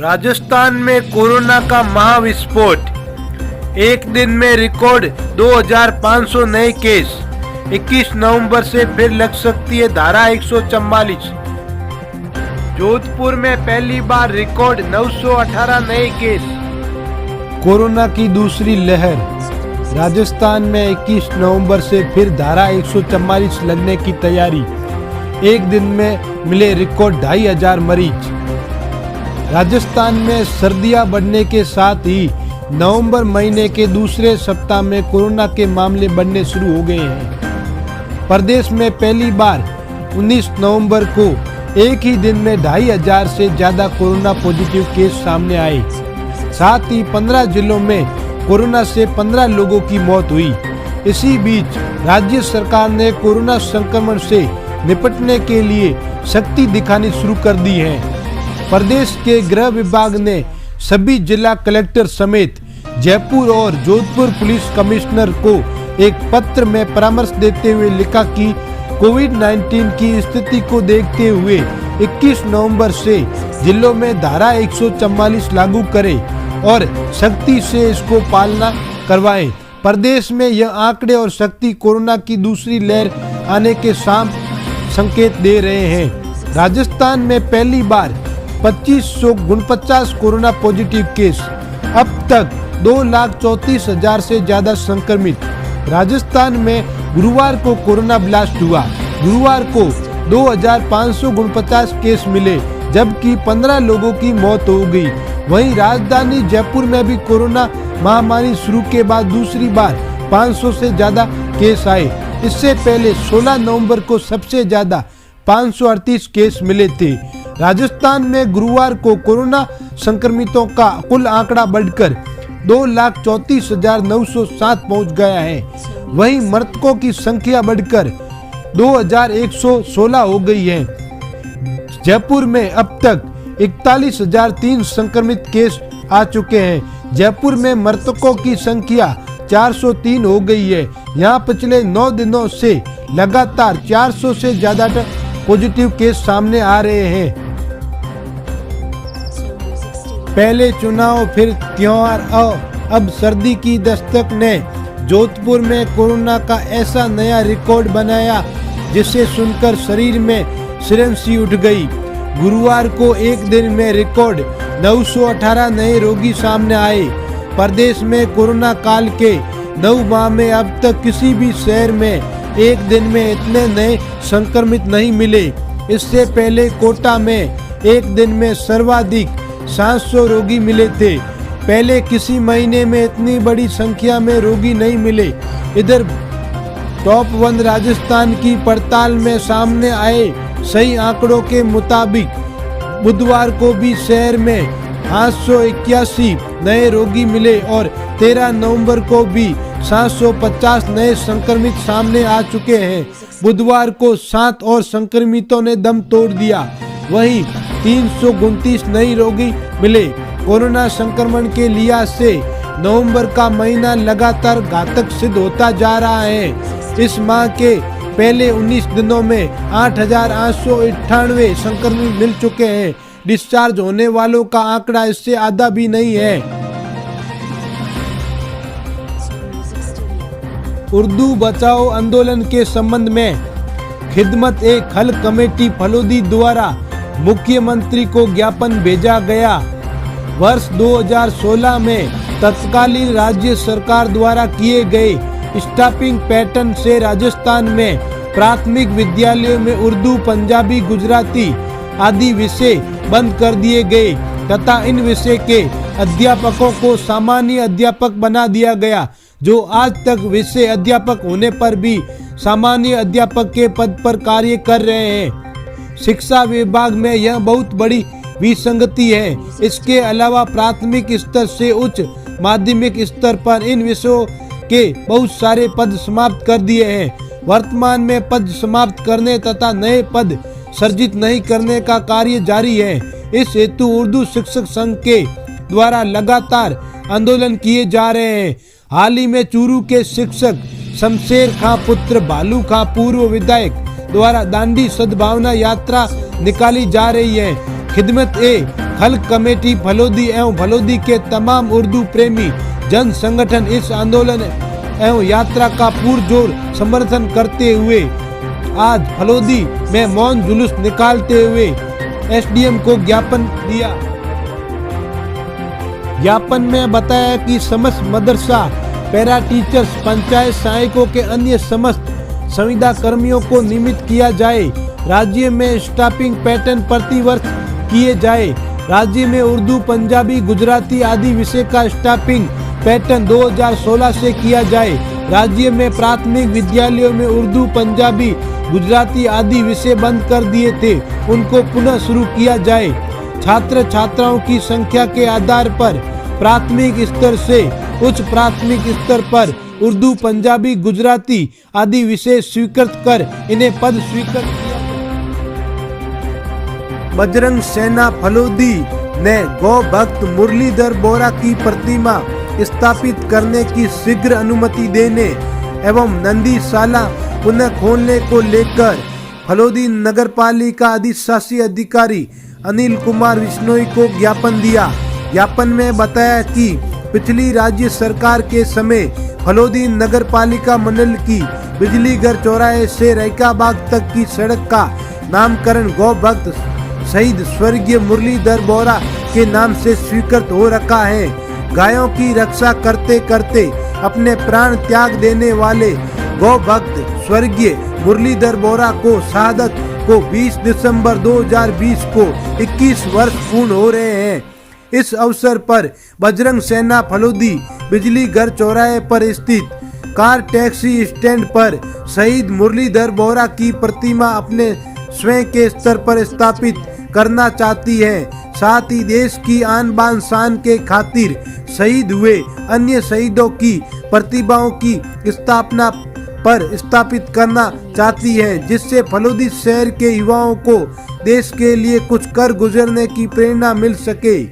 राजस्थान में कोरोना का महाविस्फोट, एक दिन में रिकॉर्ड 2500 नए केस। 21 नवंबर से फिर लग सकती है धारा 144। जोधपुर में पहली बार रिकॉर्ड 918 नए केस। कोरोना की दूसरी लहर, राजस्थान में 21 नवंबर से फिर धारा 144 लगने की तैयारी। एक दिन में मिले रिकॉर्ड 2500 मरीज। राजस्थान में सर्दियां बढ़ने के साथ ही नवंबर महीने के दूसरे सप्ताह में कोरोना के मामले बढ़ने शुरू हो गए हैं। प्रदेश में पहली बार 19 नवंबर को एक ही दिन में 2500 से ज्यादा कोरोना पॉजिटिव केस सामने आए। साथ ही 15 जिलों में कोरोना से 15 लोगों की मौत हुई। इसी बीच राज्य सरकार ने कोरोना संक्रमण से निपटने के लिए शक्ति दिखानी शुरू कर दी है। प्रदेश के गृह विभाग ने सभी जिला कलेक्टर समेत जयपुर और जोधपुर पुलिस कमिश्नर को एक पत्र में परामर्श देते हुए लिखा कि कोविड-19 की स्थिति को देखते हुए 21 नवंबर से जिलों में धारा 144 लागू करें और सख्ती से इसको पालना करवाएं। प्रदेश में यह आंकड़े और शक्ति कोरोना की दूसरी लहर आने के संकेत दे रहे हैं। राजस्थान में पहली बार 2549 कोरोना पॉजिटिव केस। अब तक 2,34,000 से ज्यादा संक्रमित। राजस्थान में गुरुवार को कोरोना ब्लास्ट हुआ। गुरुवार को 2,549 केस मिले, जबकि 15 लोगों की मौत हो गई। वहीं राजधानी जयपुर में भी कोरोना महामारी शुरू के बाद दूसरी बार 500 से ज्यादा केस आए। इससे पहले 16 नवंबर को सबसे ज्यादा 538 केस मिले थे। राजस्थान में गुरुवार को कोरोना संक्रमितों का कुल आंकड़ा बढ़कर 2,34,907 पहुंच गया है। वहीं मृतकों की संख्या बढ़कर 2,116 हो गई है। जयपुर में अब तक 41,003 संक्रमित केस आ चुके हैं। जयपुर में मृतकों की संख्या 403 हो गई है। यहाँ पिछले 9 दिनों से लगातार 400 से ज्यादा पॉजिटिव केस सामने आ रहे हैं। पहले चुनाव फिर त्योहार, अब सर्दी की दस्तक ने जोधपुर में कोरोना का ऐसा नया रिकॉर्ड बनाया जिसे सुनकर शरीर में सिरन सी उठ गई। गुरुवार को एक दिन में रिकॉर्ड 918 नए रोगी सामने आए। प्रदेश में कोरोना काल के 9 माह में अब तक किसी भी शहर में एक दिन में इतने नए संक्रमित नहीं मिले। इससे पहले कोटा में एक दिन में सर्वाधिक 700 रोगी मिले थे। पहले किसी महीने में इतनी बड़ी संख्या में रोगी नहीं मिले। इधर टॉप 1 राजस्थान की पड़ताल में सामने आए सही आंकड़ों के मुताबिक बुधवार को भी शहर में 881 नए रोगी मिले और 13 नवंबर को भी 750 नए संक्रमित सामने आ चुके हैं। बुधवार को 7 और संक्रमितों ने दम तोड़ दिया। वहीं 329 नए रोगी मिले। कोरोना संक्रमण के लिहाज से नवंबर का महीना लगातार घातक सिद्ध होता जा रहा है। इस माह के पहले 19 दिनों में 8,898 संक्रमित मिल चुके हैं। डिस्चार्ज होने वालों का आंकड़ा इससे आधा भी नहीं है। उर्दू बचाओ आंदोलन के संबंध में खिदमत-ए-खल्क कमेटी फलोदी द्वारा मुख्यमंत्री को ज्ञापन भेजा गया। वर्ष 2016 में तत्कालीन राज्य सरकार द्वारा किए गए स्टाफिंग पैटर्न से राजस्थान में प्राथमिक विद्यालयों में उर्दू, पंजाबी, गुजराती आदि विषय बंद कर दिए गए तथा इन विषय के अध्यापकों को सामान्य अध्यापक बना दिया गया, जो आज तक विषय अध्यापक होने पर भी सामान्य अध्यापक के पद पर कार्य कर रहे हैं। शिक्षा विभाग में यह बहुत बड़ी विसंगति है। इसके अलावा प्राथमिक स्तर से उच्च माध्यमिक स्तर पर इन विषयों के बहुत सारे पद समाप्त कर दिए हैं। वर्तमान में पद समाप्त करने तथा नए पद सर्जित नहीं करने का कार्य जारी है। इस हेतु उर्दू शिक्षक संघ के द्वारा लगातार आंदोलन किए जा रहे हैं। हाल ही में चूरू के शिक्षक शमशेर खां पुत्र भालू खां पूर्व विधायक द्वारा दांडी सद्भावना यात्रा निकाली जा रही है। खिदमत-ए-खल्क खल्क कमेटी फलोदी एवं फलोदी के तमाम उर्दू प्रेमी जन संगठन इस आंदोलन एवं यात्रा का पुरजोर समर्थन करते हुए आज फलोदी में मौन जुलूस निकालते हुए एसडीएम को ज्ञापन दिया। ज्ञापन में बताया कि समस्त मदरसा पैरा टीचर्स पंचायत सहायकों के अन्य समस्त संविदा कर्मियों को नियमित किया जाए। राज्य में स्टाफिंग पैटर्न प्रतिवर्ष किए जाए। राज्य में उर्दू पंजाबी गुजराती आदि विषय का स्टाफिंग पैटर्न 2016 से किया जाए। राज्य में प्राथमिक विद्यालयों में उर्दू पंजाबी गुजराती आदि विषय बंद कर दिए थे, उनको पुनः शुरू किया जाए। छात्र छात्राओं की संख्या के आधार पर प्राथमिक स्तर से उच्च प्राथमिक स्तर पर उर्दू पंजाबी गुजराती आदि विषय स्वीकृत कर इन्हें पद स्वीकृत किया। बजरंग सेना फलोदी ने गौ भक्त मुरलीधर बोरा की प्रतिमा स्थापित करने की शीघ्र अनुमति देने एवं नंदीशाला पुनः खोलने को लेकर फलोदी नगर पालिका अधिशासी अधिकारी अनिल कुमार बिश्नोई को ज्ञापन दिया। ज्ञापन में बताया कि पिछली राज्य सरकार के समय फलोदी नगर पालिका मंडल की बिजलीघर चौराहे से रैकाबाग तक की सड़क का नामकरण गौ भक्त शहीद स्वर्गीय मुरलीधर बोरा के नाम से स्वीकृत हो रखा है। गायों की रक्षा करते करते अपने प्राण त्याग देने वाले गौ भक्त स्वर्गीय मुरलीधर बोरा को शहादत को 20 दिसंबर 2020 को 21 वर्ष पूर्ण हो रहे हैं। इस अवसर पर बजरंग सेना फलोदी बिजली घर चौराहे पर स्थित कार टैक्सी स्टैंड पर शहीद मुरलीधर बोरा की प्रतिमा अपने स्वयं के स्तर पर स्थापित करना चाहती है। साथ ही देश की आन बान शान के खातिर शहीद हुए अन्य शहीदों की प्रतिभाओं की स्थापना पर स्थापित करना चाहती है, जिससे फलोदी शहर के युवाओं को देश के लिए कुछ कर गुजरने की प्रेरणा मिल सके।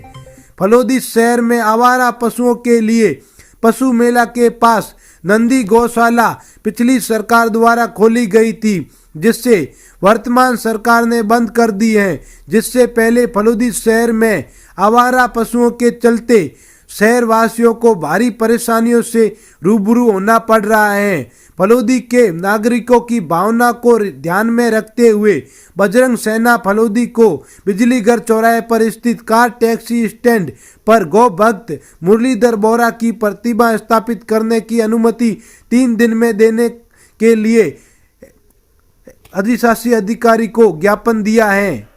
फलोदी शहर में आवारा पशुओं के लिए पशु मेला के पास नंदी गौशाला पिछली सरकार द्वारा खोली गई थी, जिससे वर्तमान सरकार ने बंद कर दी है। जिससे पहले फलोदी शहर में आवारा पशुओं के चलते शहर वासियों को भारी परेशानियों से रूबरू होना पड़ रहा है। फलोदी के नागरिकों की भावना को ध्यान में रखते हुए बजरंग सेना फलोदी को बिजली घर चौराहे पर स्थित कार टैक्सी स्टैंड पर गौ भक्त मुरलीधर बोरा की प्रतिमा स्थापित करने की अनुमति 3 दिन में देने के लिए अधिशासी अधिकारी को ज्ञापन दिया है।